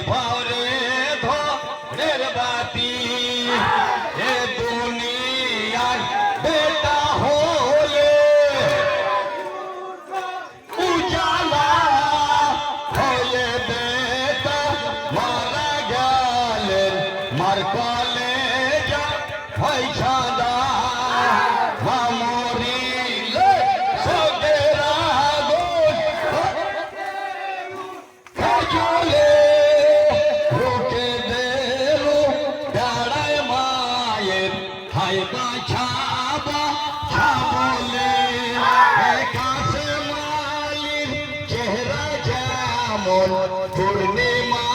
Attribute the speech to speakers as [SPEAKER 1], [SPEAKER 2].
[SPEAKER 1] ভরে ধরের বাতি এ দুনিয়ার বেটা হলে উজালা হয়ে বেটা মারা গেলেন মার কলেজা হয় সাদা মরিলে সগের আগুন চলে রুকে দিল দাঁড়ায় মায়ের হাই বাছাবা ছাবলে কাছে মালির চেহারা যেমন পূর্ণিমা